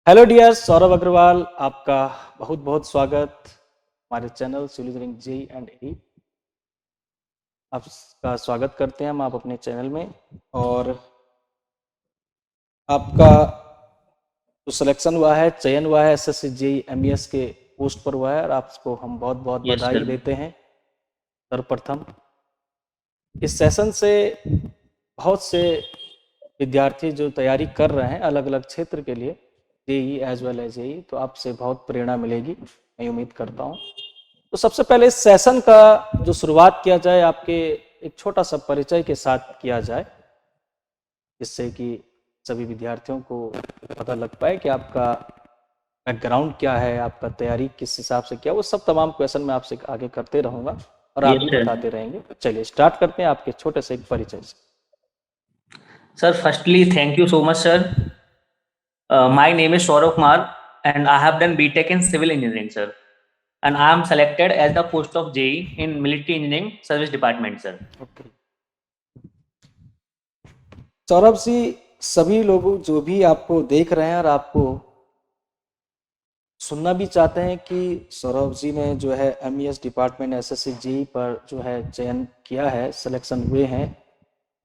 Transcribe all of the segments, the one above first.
Hello dear Saurabh Agarwal, आपका बहुत बहुत स्वागत हमारे channel civil engineering G and E. आपका स्वागत करते हैं हम आप अपने चैनल में। और आपका जो सिलेक्शन हुआ है, चयन हुआ है एसएससी जेई एमईएस के पोस्ट पर हुआ है और आपको हम बहुत बहुत यस बधाई सर। देते हैं। सर्वप्रथम इस सेशन से बहुत से विद्यार्थी जो तैयारी कर रहे हैं अलग अलग क्षेत्र के लिए, JE as well as JE, तो आपसे बहुत प्रेरणा मिलेगी, मैं उम्मीद करता हूँ। तो सबसे पहले इस सेशन का जो शुरुआत किया जाए, आपके एक छोटा सा परिचय के साथ किया जाए, जिससे कि सभी विद्यार्थियों को पता लग पाए कि आपका बैकग्राउंड क्या है, आपका तैयारी किस हिसाब से किया। वो सब तमाम क्वेश्चन मैं आपसे आगे करते रहूँगा और आप यस भी सर। बताते रहेंगे। चलिए स्टार्ट करते हैं आपके छोटे से एक परिचय से। Sir, firstly thank you so much, sir. My name is Saurav Kumar, and I have done BTech in Civil Engineering, sir. And I am selected as the post of JE in Military Engineering Service Department, sir. Okay, Saurabh ji, सभी लोग जो भी आपको देख रहे हैं और आपको सुनना भी चाहते हैं कि सौरभ जी ने जो है एमईएस डिपार्टमेंट एसएससी जी पर जो है चयन किया है, सिलेक्शन हुए हैं।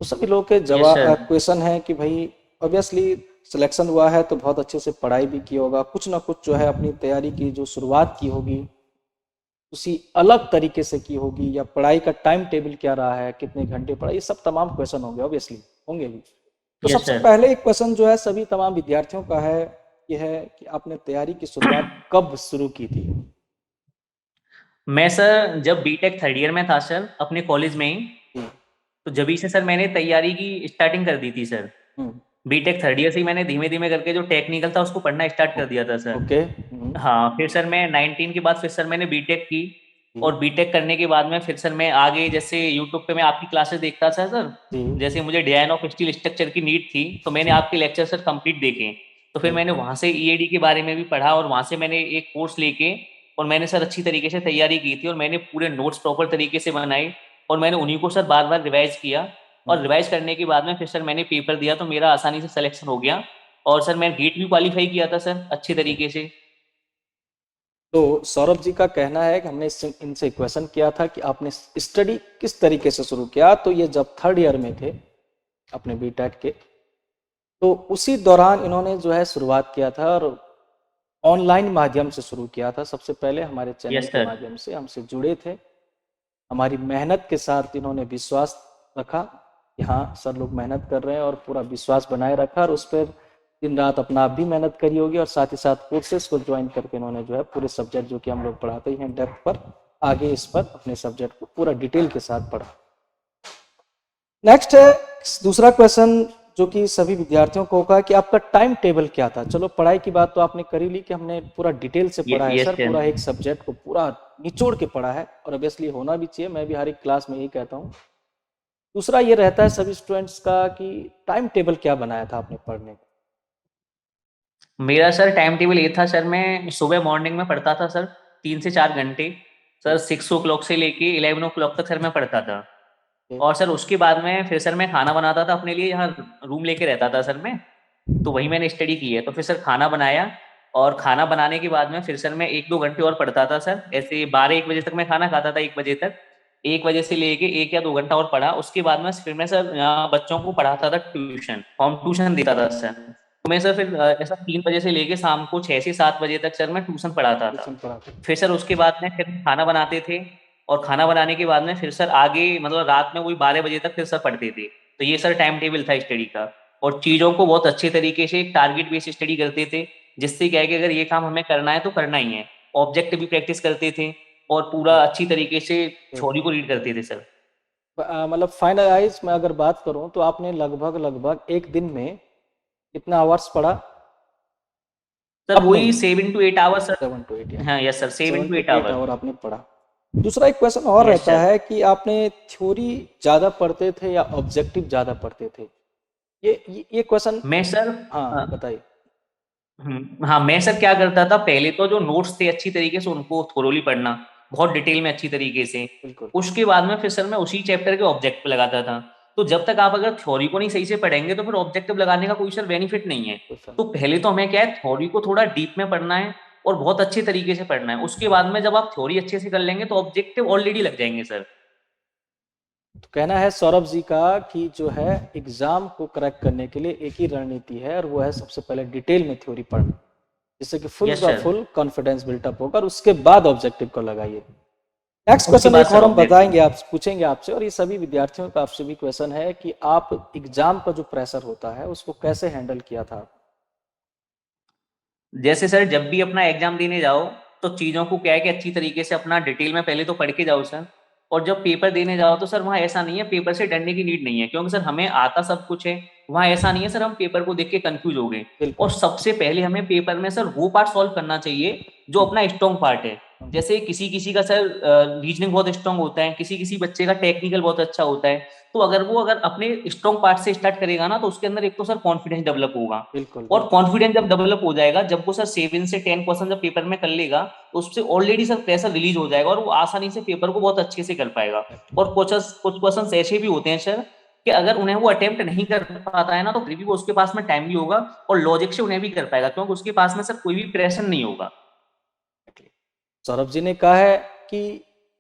तो सभी लोग के Yes, जवाब sir. क्वेश्चन है कि भाई ऑब्वियसली सिलेक्शन हुआ है तो बहुत अच्छे से पढ़ाई भी की होगा, कुछ ना कुछ जो है अपनी तैयारी की जो शुरुआत की होगी उसी अलग तरीके से की होगी, या पढ़ाई का टाइम टेबल क्या रहा है, कितने घंटे पढ़ा, ये सब तमाम क्वेश्चन होंगे, ऑब्वियसली होंगे भी। तो Yes, सबसे sir. पहले एक क्वेश्चन जो है सभी तमाम विद्यार्थियों का है, ये है कि आपने तैयारी की शुरुआत कब शुरू की थी? मैं सर जब बीटेक थर्ड ईयर में था सर, अपने कॉलेज में ही, जी। तो जभी से सर मैंने तैयारी की स्टार्टिंग कर दी थी सर। हम्म। बीटेक थर्ड ईयर से ही मैंने धीमे धीमे करके जो टेक्निकल था उसको पढ़ना स्टार्ट कर दिया था सर। ओके। हाँ, फिर सर मैं 19 के बाद फिर सर मैंने बीटेक की। जी। और बीटेक करने के बाद में फिर सर मैं आगे जैसे यूट्यूब पे मैं आपकी क्लासेस देखता था सर। जी। जैसे मुझे डिजाइन ऑफ स्टील स्ट्रक्चर की नीड थी, तो मैंने जी। आपके लेक्चर सर कंप्लीट देखे। तो फिर जी। मैंने वहाँ से ईएडी के बारे में भी पढ़ा और वहाँ से मैंने एक कोर्स लेके और मैंने सर अच्छी तरीके से तैयारी की थी और मैंने पूरे नोट्स प्रॉपर तरीके से बनाए और मैंने उन्हीं को सर बार बार रिवाइज किया। और रिवाइज करने के बाद में फिर सर मैंने पेपर दिया तो मेरा आसानी से सिलेक्शन हो गया। और सर मैं गेट भी क्वालिफाई किया था सर अच्छे तरीके से। तो सौरभ जी का कहना है कि हमने इनसे क्वेश्चन किया था कि आपने स्टडी किस तरीके से शुरू किया, तो ये जब थर्ड ईयर में थे अपने बीटेक के, तो उसी दौरान इन्होंने जो है शुरुआत किया था और ऑनलाइन माध्यम से शुरू किया था। सबसे पहले हमारे चैनल यस के सर। माध्यम से हमसे जुड़े थे, हमारी मेहनत के साथ इन्होंने विश्वास रखा कि हाँ सर लोग मेहनत कर रहे हैं, और पूरा विश्वास बनाए रखा और उस पर दिन रात अपना आप भी मेहनत करी होगी, और साथ ही साथ कोर्सेज को ज्वाइन करके इन्होंने जो है पूरे सब्जेक्ट जो कि हम लोग पढ़ाते ही हैं डेप्थ पर, आगे इस पर अपने सब्जेक्ट को पूरा डिटेल के साथ पढ़ा। नेक्स्ट है दूसरा क्वेश्चन जो कि सभी विद्यार्थियों को होगा कि आपका टाइम टेबल क्या था। चलो पढ़ाई की बात तो आपने कर ही ली कि हमने पूरा डिटेल से पढ़ा है यस सर, सर। पूरा एक सब्जेक्ट को पूरा निचोड़ के पढ़ा है, और ऑब्वियसली होना भी चाहिए, मैं भी हर एक क्लास में यही कहता हूँ। दूसरा ये रहता है सभी स्टूडेंट्स का कि टाइम टेबल क्या बनाया था आपने पढ़ने का? मेरा सर टाइम टेबल ये था सर, मैं सुबह मॉर्निंग में पढ़ता था सर 3 से 4 घंटे। सर 6 o'clock से लेके 11 o'clock तक सर मैं पढ़ता था। और सर उसके बाद में फिर सर मैं खाना बनाता था अपने लिए, यहाँ रूम लेके रहता था सर मैं। तो वही मैंने स्टडी की है। तो फिर सर खाना बनाया और खाना बनाने के बाद में फिर सर मैं 1-2 घंटे और पढ़ता था सर। ऐसे 12-1 बजे तक मैं खाना खाता था, 1 बजे तक। 1 बजे से लेके 1 या 2 घंटा और पढ़ा। उसके बाद में फिर मैं सर यहाँ बच्चों को पढ़ाता था ट्यूशन, होम ट्यूशन देता था सर। तो मैं सर फिर ऐसा 3 बजे से लेके शाम को 6 से 7 बजे तक सर मैं ट्यूशन पढ़ाता था। ट्यूशन पढ़ाते थे। फिर सर उसके बाद में फिर खाना बनाते थे। और खाना बनाने के बाद में फिर सर आगे मतलब रात में वही 12 बजे तक फिर सर पढ़ते थे। तो ये सर टाइम टेबल था स्टडी का। और चीज़ों को बहुत अच्छे तरीके से टारगेट बेस्ड स्टडी करते थे, जिससे क्या है कि अगर ये काम हमें करना है तो करना ही है। ऑब्जेक्ट भी प्रैक्टिस करते थे और पूरा अच्छी तरीके से थ्योरी को रीड करते थे सर। मतलब फाइनलाइज में अगर बात करूं तो आपने लगभग लगभग एक दिन में कितना आवर्स पढ़ा सर अपने वही लिए? 7 to 8 आवर सर। 7 to 8, यानी हाँ yes sir, seven seven two two eight eight hour hour आपने पढ़ा। दूसरा एक क्वेश्चन और यस रहता सर। है कि आपने थ्योरी ज़्यादा पढ़ते थे या ऑब्जेक्टिव ज़्यादा पढ़ते थे? ये क्वेश्चन। मैं सर हाँ बताइए। हाँ, मैं सर क्या करता था, पहले तो जो नोट्स थे अच्छी तरीके से उनको थोरोली पढ़ना, बहुत डिटेल में अच्छी तरीके से। बिल्कुल। उसके बाद में फिर सर मैं उसी चैप्टर के ऑब्जेक्ट पे लगाता था। तो जब तक आप अगर थ्योरी को नहीं सही से पढ़ेंगे तो फिर ऑब्जेक्टिव लगाने का कोई सर बेनिफिट नहीं है। कोई फायदा तो पहले तो हमें क्या है, थ्योरी को थोड़ा डीप में पढ़ना है और बहुत अच्छे तरीके से पढ़ना है। उसके बाद में जब आप थ्योरी अच्छे से कर लेंगे तो ऑब्जेक्टिव ऑलरेडी लग जाएंगे सर। नहीं। तो कहना है सौरभ जी का कि जो है एग्जाम को क्रैक करने के लिए एक ही रणनीति है, और वो है सबसे पहले डिटेल में थ्योरी पढ़ना, जिससे कि फुल यस का सर। फुल कॉन्फिडेंस बिल्टअप होगा, और उसके बाद ऑब्जेक्टिव को लगाइए। नेक्स्ट उसके क्वेश्चन बाद एक सर और हम ऑब्जेक्टिव। बताएंगे, आप पूछेंगे आपसे, और ये सभी विद्यार्थियों का आपसे भी क्वेश्चन है कि आप एग्जाम का जो प्रेशर होता है उसको कैसे हैंडल किया था। जैसे सर जब भी अपना एग्जाम देने जाओ तो चीज़ों को क्या है कि अच्छी तरीके से अपना डिटेल में पहले तो पढ़ के जाओ सर। और जब पेपर देने जाओ तो सर वहाँ ऐसा नहीं है, पेपर से डरने की नीड नहीं है, क्योंकि सर हमें आता सब कुछ है। वहाँ ऐसा नहीं है सर हम पेपर को देख के कंफ्यूज हो गए। और बिल्कुल। सबसे पहले हमें पेपर में सर वो पार्ट सॉल्व करना चाहिए जो अपना स्ट्रॉन्ग पार्ट है। जैसे किसी किसी का सर रीजनिंग बहुत स्ट्रांग होता है, किसी किसी बच्चे का टेक्निकल बहुत अच्छा होता है। तो अगर वो अगर अपने स्ट्रॉन्ग पार्ट से स्टार्ट करेगा ना तो उसके अंदर एक तो सर कॉन्फिडेंस डेवलप होगा। बिल्कुल और बिल्कुल। कॉन्फिडेंस जब डेवलप हो जाएगा, जब वो सर 7 से 10% जब पेपर में कर लेगा तो उससे ऑलरेडी सर प्रेशर रिलीज हो जाएगा और वो आसानी से पेपर को बहुत अच्छे से कर पाएगा। और कुछ कुछ क्वेश्चन ऐसे भी होते हैं सर कि अगर उन्हें वो अटेम्प्ट नहीं कर पाता है ना तो फिर भी वो उसके पास में टाइम भी होगा और लॉजिक से उन्हें भी कर पाएगा, क्योंकि उसके पास में सर कोई भी प्रेशर नहीं होगा। सौरभ जी ने कहा है कि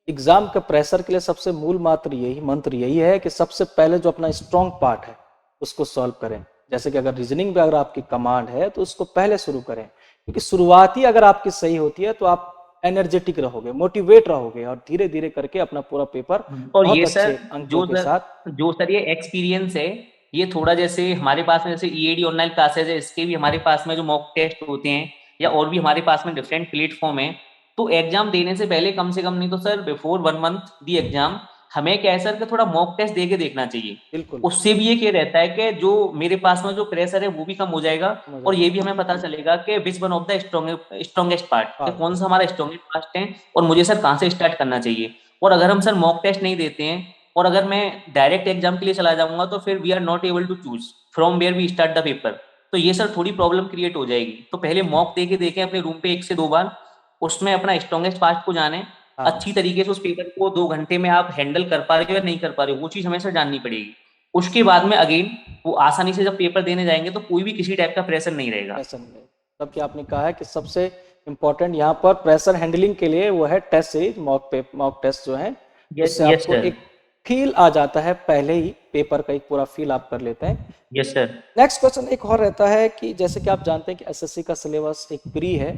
एग्जाम के प्रेशर के लिए सबसे मूल मंत्र यही है कि सबसे पहले जो अपना स्ट्रॉन्ग पार्ट है उसको सॉल्व करें। जैसे कि अगर रीजनिंग में अगर आपकी कमांड है तो उसको पहले शुरू करें, क्योंकि शुरुआत ही अगर आपकी सही होती है तो आप एनर्जेटिक रहोगे, मोटिवेट रहोगे, और धीरे धीरे करके अपना पूरा पेपर और बहुत ये अच्छे सर अंकों के साथ। जो सर ये एक्सपीरियंस है, ये थोड़ा जैसे हमारे पास में जैसे ईएडी ऑनलाइन क्लासेज है, इसके भी हमारे पास में जो मॉक टेस्ट होते हैं या और भी हमारे पास में डिफरेंट प्लेटफॉर्म है। तो एग्जाम देने से पहले कम से कम नहीं तो sir before 1 month the exam हमें क्या है सर कि थोड़ा मॉक टेस्ट दे के देखना चाहिए। बिल्कुल। उससे भी ये रहता है कि जो मेरे पास में जो प्रेशर है वो भी कम हो जाएगा। मजा और ये भी आएगा। हमें पता चलेगा कि which one of the strongest part, कि पार्ट कौन है। सा हमारा स्ट्रॉन्गेस्ट पार्ट है और मुझे सर कहाँ से स्टार्ट करना चाहिए। और अगर हम सर मॉक टेस्ट नहीं देते हैं और अगर मैं डायरेक्ट एग्जाम के लिए चला जाऊंगा तो फिर we are not able to choose from where we start the paper. तो ये सर थोड़ी प्रॉब्लम क्रिएट हो जाएगी। तो पहले मॉक दे के देखें अपने रूम पे 1 से 2 बार, उसमें अपना स्ट्रॉन्गेस्ट पार्ट को जाने हाँ। अच्छी तरीके से। उस पेपर को 2 घंटे में आप हैंडल कर पा रहे हो या नहीं कर पा रहे हो वो चीज़ हमें सर जाननी पड़ेगी। उसके बाद में अगेन वो आसानी से जब पेपर देने जाएंगे तो कोई भी किसी टाइप का प्रेशर नहीं रहेगा। प्रेशर में तब कि आपने कहा है कि सबसे इम्पोर्टेंट यहाँ पर प्रेशर हैंडलिंग के लिए वो है टेस्ट सीरीज, मॉक टेस्ट जो है, यस उससे यस आपको सर। एक फील आ जाता है, पहले ही पेपर का एक पूरा फील आप कर लेते हैं। Yes sir. नेक्स्ट क्वेश्चन एक और रहता है कि जैसे कि आप जानते हैं कि एसएससी का सिलेबस एक प्री है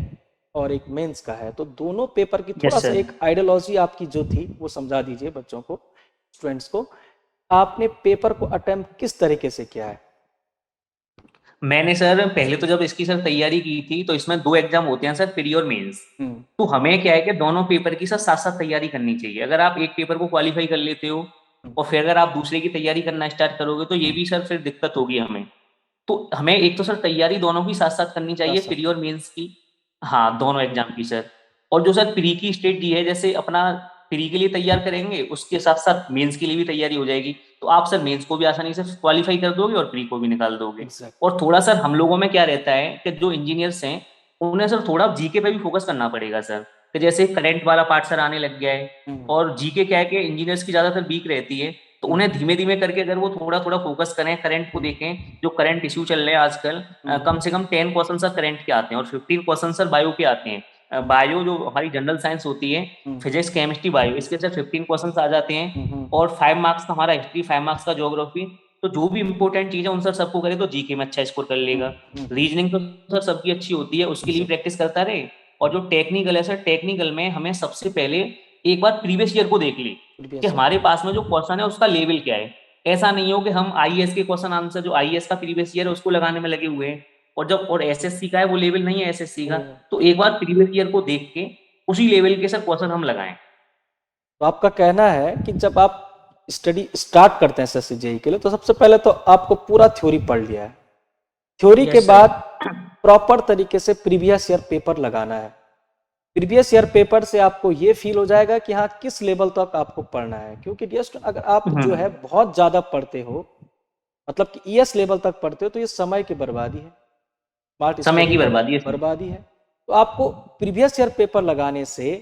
और एक मेंस का है, तो दोनों पेपर की थोड़ा यस सा सर। एक आइडियोलॉजी आपकी जो थी वो समझा दीजिए बच्चों को, स्टूडेंट्स को। आपने पेपर को अटेम्प्ट किस तरीके से किया है। मैंने सर पहले तो जब इसकी सर तैयारी की थी तो इसमें 2 एग्जाम होते हैं सर, प्री और मेंस। हम्म। तो हमें क्या है कि दोनों पेपर की सर साथ साथ तैयारी करनी चाहिए। अगर आप एक पेपर को क्वालिफाई कर लेते हो हम्म। और फिर अगर आप दूसरे की तैयारी करना स्टार्ट करोगे तो ये भी सर फिर दिक्कत होगी हमें। तो हमें एक तो सर तैयारी दोनों की साथ साथ करनी साथ चाहिए, साथ प्री और करना। मेंस की। हाँ दोनों एग्जाम की सर। और जो सर प्री की स्ट्रेटजी है, जैसे अपना प्री के लिए तैयार करेंगे उसके साथ साथ मेंस के लिए भी तैयारी हो जाएगी। तो आप सर मेंस को भी आसानी से क्वालिफाई कर दोगे और प्री को भी निकाल दोगे। एग्जैक्ट। और थोड़ा सर हम लोगों में क्या रहता है कि जो इंजीनियर्स हैं उन्हें सर थोड़ा जीके पे भी फोकस करना पड़ेगा सर, कि जैसे करंट वाला पार्ट सर आने लग गया है। हम्म। और जीके क्या है कि इंजीनियर्स की ज्यादातर वीक रहती है। तो उन्हें धीमे धीमे करके अगर वो थोड़ा थोड़ा फोकस करें, करंट को देखें, जो करंट इश्यू चल रहे हैं आजकल, कम से कम 10 क्वेश्चन सर करंट के आते हैं और 15 क्वेश्चन सर बायो के आते हैं। बायो जो हमारी जनरल साइंस होती है, हम्म। फिजिक्स केमिस्ट्री बायो, इसके सर 15 क्वेश्चन आ जाते हैं। हम्म। और 5 मार्क्स का हमारा हिस्ट्री, 5 मार्क्स का ज्योग्राफी। तो जो भी इंपॉर्टेंट चीज है उन सर सबको करे तो जीके में अच्छा स्कोर कर लेगा। रीजनिंग तो सर सबकी अच्छी होती है, उसके लिए भी प्रैक्टिस करता रहे। और जो टेक्निकल है सर, टेक्निकल में हमें सबसे पहले एक बार प्रीवियस ईयर को देख ली कि प्रीवियस ईयर हमारे को। पास में जो क्वेश्चन है उसका लेवल क्या है। ऐसा नहीं हो कि हम आईएएस के क्वेश्चन आंसर जो आईएएस का प्रीवियस ईयर है उसको लगाने में लगे हुए हैं और जब और एसएससी का है वो लेवल नहीं है एसएससी का। तो एक बार प्रीवियस ईयर को देख के उसी लेवल के सर क्वेश्चन हम लगाएं। तो आपका कहना है कि जब आप स्टडी स्टार्ट करते हैं एसएससी जेई के लिए तो सबसे पहले तो आपको पूरा थ्योरी पढ़ लिया है, थ्योरी के यस सर। बाद प्रॉपर तरीके से प्रीवियस ईयर पेपर लगाना है। प्रीवियस ईयर पेपर से आपको ये फील हो जाएगा कि हाँ किस लेवल तक आपको पढ़ना है, क्योंकि जस्ट अगर आप जो है बहुत ज़्यादा पढ़ते हो, मतलब कि ईएस लेवल तक पढ़ते हो, तो ये समय की बर्बादी है, स्मार्ट समय स्टडी की का बर्बादी है इसमें। बर्बादी है। तो आपको प्रीवियस ईयर पेपर लगाने से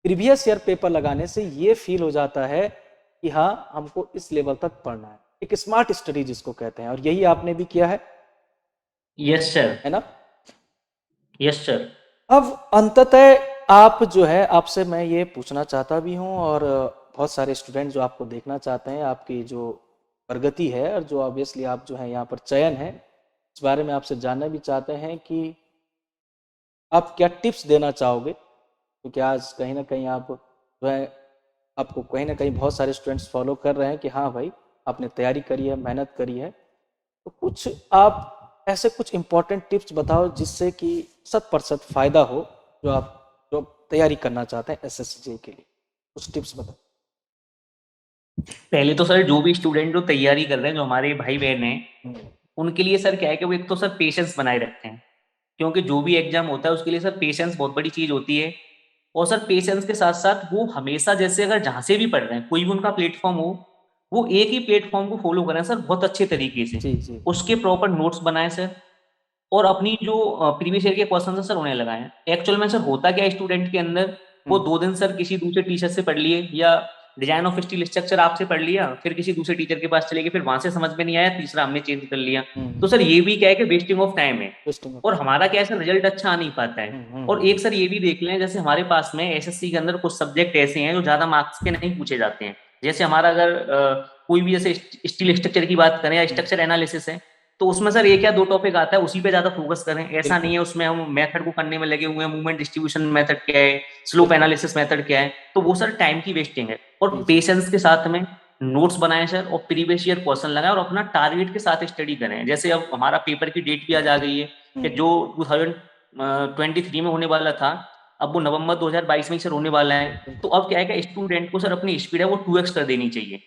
प्रीवियस ईयर पेपर लगाने से ये फील हो जाता है कि हाँ हमको इस लेवल तक पढ़ना है, एक स्मार्ट स्टडी जिसको कहते हैं, और यही आपने भी किया यस सर, है ना। Yes sir. अब अंततः आप जो है, आपसे मैं ये पूछना चाहता भी हूँ, और बहुत सारे स्टूडेंट जो आपको देखना चाहते हैं, आपकी जो प्रगति है और जो ऑब्वियसली आप जो है यहाँ पर चयन है, इस बारे में आपसे जानना भी चाहते हैं कि आप क्या टिप्स देना चाहोगे, क्योंकि आज कहीं ना कहीं आप जो है, आपको कहीं ना कहीं बहुत सारे स्टूडेंट्स फॉलो कर रहे हैं कि हाँ भाई आपने तैयारी करी है, मेहनत करी है, तो कुछ आप ऐसे कुछ इम्पोर्टेंट टिप्स बताओ जिससे कि 100% फायदा हो, जो तैयारी करना चाहते हैं एसएससी के लिए, कुछ टिप्स बताओ। पहले तो सर जो भी स्टूडेंट जो तैयारी कर रहे हैं, जो हमारे भाई बहन हैं, उनके लिए सर क्या है कि वो एक तो सर पेशेंस बनाए रखते हैं, क्योंकि जो भी एग्जाम होता है उसके लिए सर पेशेंस बहुत बड़ी चीज होती है। और सर पेशेंस के साथ साथ वो हमेशा, जैसे अगर जहां से भी पढ़ रहे हैं, कोई भी उनका प्लेटफॉर्म हो, वो एक ही प्लेटफॉर्म को फॉलो करें सर बहुत अच्छे तरीके से, जी जी। उसके प्रॉपर नोट्स बनाएं सर। और अपनी जो प्रीवियस ईयर के क्वेश्चन है सर उन्हें लगाएं। एक्चुअल में सर होता क्या है स्टूडेंट के अंदर, वो 2 दिन सर किसी दूसरे टीचर से पढ़ लिए, या डिजाइन ऑफ स्टील स्ट्रक्चर आपसे पढ़ लिया, फिर किसी दूसरे टीचर के पास चले गए, फिर वहां से समझ में नहीं आया, तीसरा हमने चेंज कर लिया। तो सर ये भी क्या है कि वेस्टिंग ऑफ टाइम है, ट्विस्टिंग और होता है। हमारा क्या है सर रिजल्ट अच्छा आ नहीं पाता है। और एक सर ये भी देख लें, जैसे हमारे पास में एसएससी के अंदर कुछ सब्जेक्ट ऐसे हैं जो ज्यादा मार्क्स के नहीं पूछे जाते हैं। जैसे हमारा अगर कोई भी जैसे स्टील स्ट्रक्चर की बात करें या स्ट्रक्चर एनालिसिस है, तो उसमें सर एक या दो टॉपिक आता है, उसी पे ज्यादा फोकस करें। ऐसा बिल्कुल नहीं है उसमें हम मेथड को करने में लगे हुए हैं, मूवमेंट डिस्ट्रीब्यूशन मेथड क्या है, स्लोप बिल्कुल। एनालिसिस मेथड क्या है, तो वो सर टाइम की वेस्टिंग है। और जी जी। पेशेंस के साथ में नोट्स बनाएं सर, और प्रीवियस ईयर क्वेश्चन लगाएं, और अपना टारगेट के साथ स्टडी करें। जैसे अब हमारा पेपर की डेट भी आज आ गई है कि जो 2023 में होने वाला था, अब वो नवंबर 2022 में ही सर होने वाला है। तो अब क्या है कि स्टूडेंट को सर अपनी स्पीड है वो 2x कर देनी चाहिए।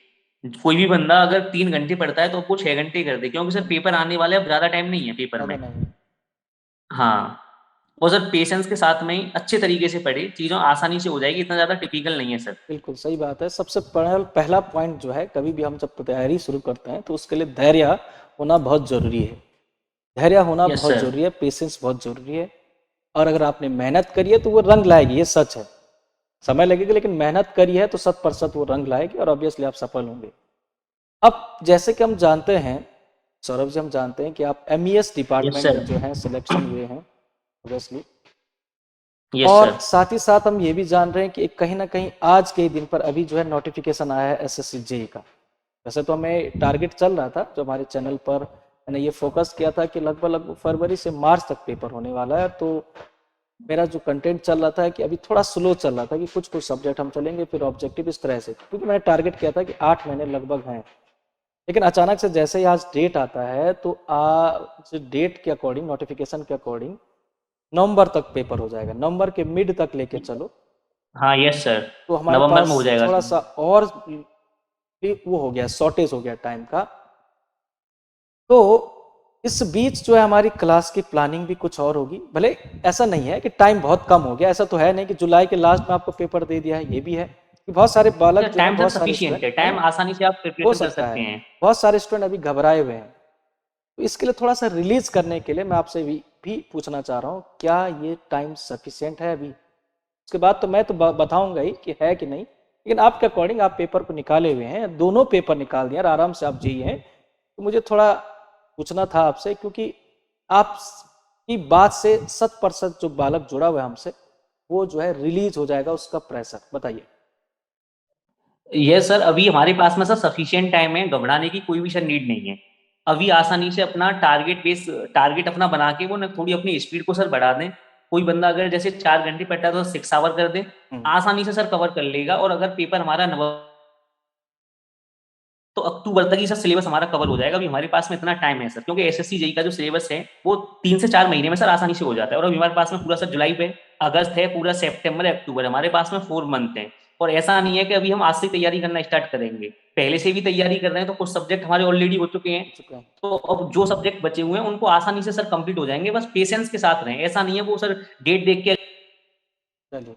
कोई भी बंदा अगर 3 घंटे पढ़ता है तो वो 6 घंटे कर दे, क्योंकि सर पेपर आने वाले, अब ज्यादा टाइम नहीं है पेपर ज़्यादा में। नहीं है। हाँ, और सर पेशेंस के साथ में ही अच्छे तरीके से पढ़े, चीज़ों आसानी से हो जाएगी, इतना ज़्यादा टिपिकल नहीं है सर। बिल्कुल सही बात है। सबसे पहला पॉइंट जो है, कभी भी हम जब तैयारी शुरू करते हैं तो उसके लिए धैर्य होना बहुत ज़रूरी है। धैर्य होना यस बहुत सर। ज़रूरी है, पेशेंस बहुत ज़रूरी है। और अगर आपने मेहनत करी है तो वो रंग लाएगी, ये सच है। समय लगेगा लेकिन मेहनत करी है तो 100% वो रंग लाएगी, और ऑब्वियसली आप सफल होंगे। अब जैसे कि हम जानते हैं, सौरभ जी, हम जानते हैं कि आप एमईएस यस डिपार्टमेंट सर। में जो है सिलेक्शन हुए हैं ऑब्वियसली। यस और सर। साथ ही साथ हम ये भी जान रहे हैं कि कहीं ना कहीं आज के दिन पर अभी जो है नोटिफिकेशन आया है एसएससी जेई का। वैसे तो हमें टारगेट चल रहा था, जो हमारे चैनल पर मैंने ये फोकस किया था कि लगभग लगभग फरवरी से मार्च तक पेपर होने वाला है। तो मेरा जो कंटेंट चल रहा था कि अभी थोड़ा स्लो चल रहा था, कि कुछ कुछ सब्जेक्ट हम चलेंगे, फिर ऑब्जेक्टिव इस तरह से, क्योंकि मैंने टारगेट किया था कि 8 महीने लगभग हैं। लेकिन अचानक से जैसे ही आज डेट आता है, तो आज डेट के अकॉर्डिंग, नोटिफिकेशन के अकॉर्डिंग नवंबर तक पेपर हो जाएगा, नवंबर के मिड तक लेके चलो। हाँ यस सर, तो हमारे नवंबर में पास हो जाएगा थोड़ा सर। सा और भी वो हो गया, शॉर्टेज हो गया टाइम का। तो इस बीच जो है हमारी क्लास की प्लानिंग भी कुछ और होगी। भले ऐसा नहीं है कि टाइम बहुत कम हो गया, ऐसा तो है नहीं कि जुलाई के लास्ट में आपको पेपर दे दिया है, ये भी है कि बहुत सारे बालक जो है, टाइम सर बहुत सारे सफिशियंट स्टूडेंट है, है टाइम ना, आसानी से आप हो प्रिपरेशन कर सकता सकते है हैं। बहुत सारे स्टूडेंट अभी घबराए हुए हैं। तो इसके लिए थोड़ा सा रिलीज करने के लिए मैं आपसे भी पूछना चाह रहा हूँ, क्या ये टाइम सफिशियंट है अभी? उसके बाद तो मैं तो बताऊंगा ही कि है कि नहीं, लेकिन आपके अकॉर्डिंग आप पेपर को निकाले हुए हैं, दोनों पेपर निकाल दिए और आराम से आप जी हैं, तो मुझे थोड़ा पूछना था आपसे, क्योंकि आप की बात से 100% जो बालक जुड़ा हुआ है हमसे, वो जो है रिलीज हो जाएगा उसका प्रेशर। बताइए। ये सर अभी हमारे पास में सर सफिशिएंट टाइम है, घबराने की कोई भी सर नीड नहीं है। अभी आसानी से अपना टारगेट अपना बना के वो ना थोड़ी अपनी स्पीड को सर बढ़ा दें। कोई बंदा अगर जैसे 4 घंटे पढ़ता है तो 6 आवर कर दे, आसानी से सर कवर कर लेगा। और अगर पेपर हमारा नवंबर तो अक्टूबर तक ही सर सिलेबस हमारा कवर हो जाएगा। अभी हमारे पास में इतना टाइम है सर, क्योंकि एसएससी जेई का जो सिलेबस है वो 3 से 4 महीने में सर आसानी से हो जाता है। और अभी हमारे पास में पूरा सर जुलाई पे, अगस्त है, पूरा सितंबर अक्टूबर, हमारे पास में 4 मंथ है। और ऐसा नहीं है कि अभी हम आज से तैयारी करना स्टार्ट करेंगे, पहले से भी तैयारी कर रहे हैं। तो कुछ सब्जेक्ट हमारे ऑलरेडी हो चुके हैं, हो चुका है। तो अब जो सब्जेक्ट बचे हुए हैं उनको आसानी से सर कंप्लीट हो जाएंगे। बस पेशेंस के साथ रहें, ऐसा नहीं है वो सर डेट देख के। चलिए,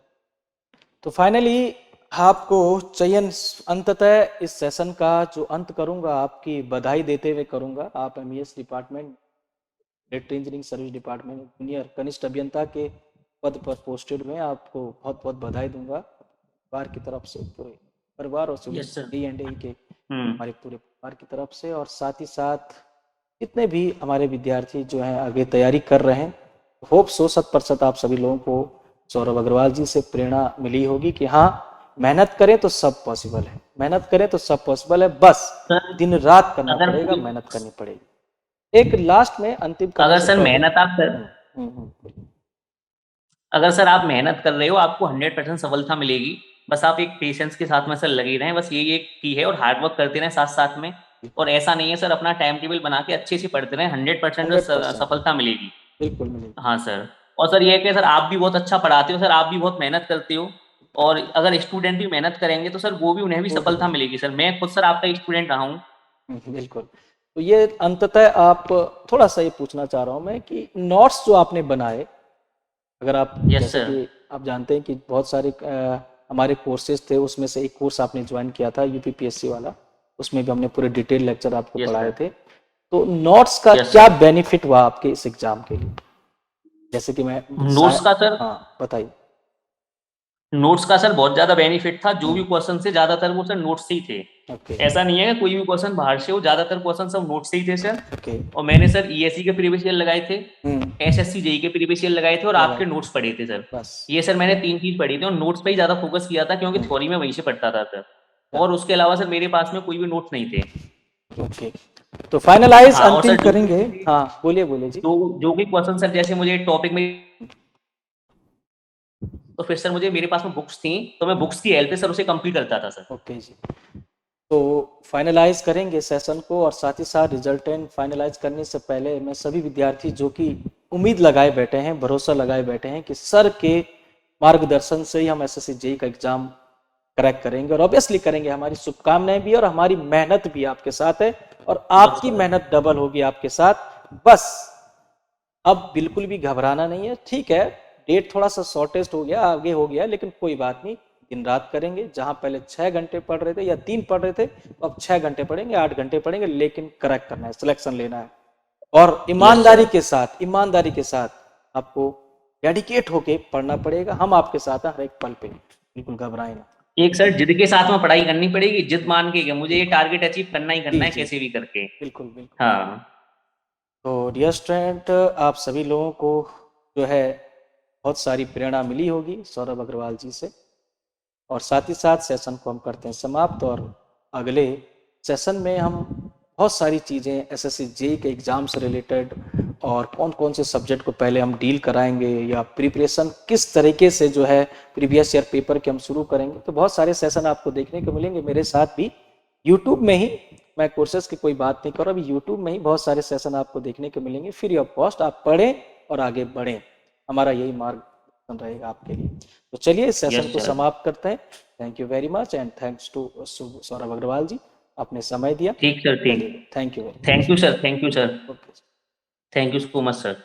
तो फाइनली आपको चयन, अंततः इस सेशन का जो अंत करूंगा आपकी बधाई देते हुए करूंगा। आप MES department, electrical engineering service department junior कनिष्ठ अभियंता के पद पर पोस्टेड में, आपको बहुत बहुत बधाई दूंगा। परिवार की तरफ से, पूरे परिवार और यस सर। D&AE के हम्म। हमारे पूरे परिवार की तरफ से, और साथ ही साथ जितने भी हमारे विद्यार्थी जो हैं आगे तैयारी कर रहे हैं, होप सो 100% आप सभी लोगों को सौरभ अग्रवाल जी से प्रेरणा मिली होगी कि हाँ, मेहनत करें तो सब पॉसिबल है, मेहनत करें तो सब पॉसिबल है, बस सर दिन रात करना अगर पड़ेगा, मेहनत करनी पड़ेगी। एक लास्ट में अंतिम करने अगर से सर पहले मेहनत आप कर बोलिए। अगर सर आप मेहनत कर रहे हो, आपको 100% सफलता मिलेगी। बस आप एक पेशेंस के साथ में सर लगे रहें, बस यही एक की है, और हार्ड वर्क करते रहें साथ साथ में। और ऐसा नहीं है सर, अपना टाइम टेबल बना के अच्छे से पढ़ते रहें, 100% 100% सफलता मिलेगी। बिल्कुल मिलेगी। हाँ सर। और सर ये है कि सर आप भी बहुत अच्छा पढ़ाते हो सर, आप भी बहुत मेहनत करते हो। और अगर स्टूडेंट भी मेहनत करेंगे तो सर वो भी, उन्हें भी वो भी सफलता मिलेगी सर। मैं खुद सर आपका स्टूडेंट रहा हूँ। बिल्कुल। तो ये अंततः आप, थोड़ा सा ये पूछना चाह रहा हूँ मैं कि नोट्स जो आपने बनाए, अगर आप, यस जैसे सर। कि आप जानते हैं कि बहुत सारे हमारे कोर्सेज थे, उसमें से एक कोर्स आपने ज्वाइन किया था UPPSC वाला, उसमें भी हमने पूरे डिटेल लेक्चर आपको यस पढ़ाए सर। थे। तो नोट्स का यस क्या सर। बेनिफिट हुआ आपके इस एग्जाम के लिए? जैसे कि मैं नोट्स का सर, हाँ बताइए। नोट्स का सर बहुत ज्यादा बेनिफिट था। जो भी हम्म, क्वेश्चन से ज्यादातर वो सर नोट्स से ही थे। ओके ऐसा नहीं है कि कोई भी क्वेश्चन बाहर से हो, ज्यादातर क्वेश्चन सब नोट्स से ही थे सर। ओके। और मैंने सर ESE के प्रीवियस ईयर लगाए थे, हम्म, SSC JEE के प्रीवियस ईयर लगाए थे, और लगाए आपके नोट्स पढ़े थे सर। बस। ये सर मैंने 3 चीज पढ़ी थी, और नोट्स पे ही ज्यादा फोकस किया था, क्योंकि थ्योरी में वहीं से पढ़ता था सर। और उसके अलावा सर मेरे पास में कोई भी नोट्स नहीं थे। ओके, तो फाइनलाइज हाँ, और अंतिम सर करेंगे। हाँ बोलिए बोलिए जी। जो भी क्वेश्चन सर, जैसे मुझे टॉपिक में, तो फिर सर मुझे, मेरे पास में बुक्स थी, तो मैं बुक्स की हेल्प से सर उसे कंप्लीट करता था सर। ओके जी, तो फाइनलाइज करेंगे सेशन को, और साथ ही साथ रिजल्टेंट फाइनलाइज करने से पहले मैं सभी विद्यार्थी जो कि उम्मीद लगाए बैठे हैं, भरोसा लगाए बैठे हैं कि सर के मार्गदर्शन से ही हम SSC JEE का एग्जाम क्रैक करेंगे, और ऑब्वियसली करेंगे, हमारी शुभकामनाएं भी और हमारी मेहनत भी आपके साथ है, और बस आपकी सर। मेहनत डबल होगी आपके साथ। बस अब बिल्कुल भी घबराना नहीं है, ठीक है, डेट थोड़ा सा शॉर्टेस्ट हो गया, आगे हो गया, लेकिन कोई बात नहीं, दिन रात करेंगे। जहां पहले 6 घंटे पढ़ रहे थे या 3 पढ़ रहे थे, अब 6 घंटे पढ़ेंगे, 8 घंटे पढ़ेंगे, लेकिन क्रैक करना है, सिलेक्शन लेना है। और यस ईमानदारी सर। के साथ, ईमानदारी के साथ आपको डेडिकेट होके पढ़ना पड़ेगा। हम आपके साथ हैं हर एक पल पे, बिल्कुल घबराएं ना। एक सर जिद के साथ में पढ़ाई करनी पड़ेगी, जिद मान के कि मुझे ये बिल्कुल टारगेट अचीव करना ही जी करना है, जी, कैसे भी करके। बिल्कुल बिल्कुल। हाँ। तो डियर स्टूडेंट, आप सभी लोगों को जो है बहुत सारी प्रेरणा मिली होगी सौरभ अग्रवाल जी से, और साथ ही साथ सेशन को हम करते हैं समाप्त, और अगले सेशन में हम बहुत सारी चीज़ें SSC JEE के एग्ज़ाम से रिलेटेड, और कौन कौन से सब्जेक्ट को पहले हम डील कराएंगे, या प्रिपरेशन किस तरीके से जो है प्रीवियस ईयर पेपर के हम शुरू करेंगे, तो बहुत सारे सेशन आपको देखने को मिलेंगे मेरे साथ भी यूट्यूब में ही। मैं कोर्सेज की कोई बात नहीं कर रहा, अभी यूट्यूब में ही बहुत सारे सेशन आपको देखने को मिलेंगे फ्री ऑफ कॉस्ट। आप पढ़ें और आगे बढ़ें, हमारा यही मार्ग रहेगा आपके लिए। तो चलिए इस सेशन यस को सर। समाप्त करते हैं। Thank you very much, and thanks to Saurabh Agarwal ji, आपने समय दिया। ठीक सर, ठीक। चलिए, thank you very thank you sir, thank you sir. Much. Okay. Thank you so much sir.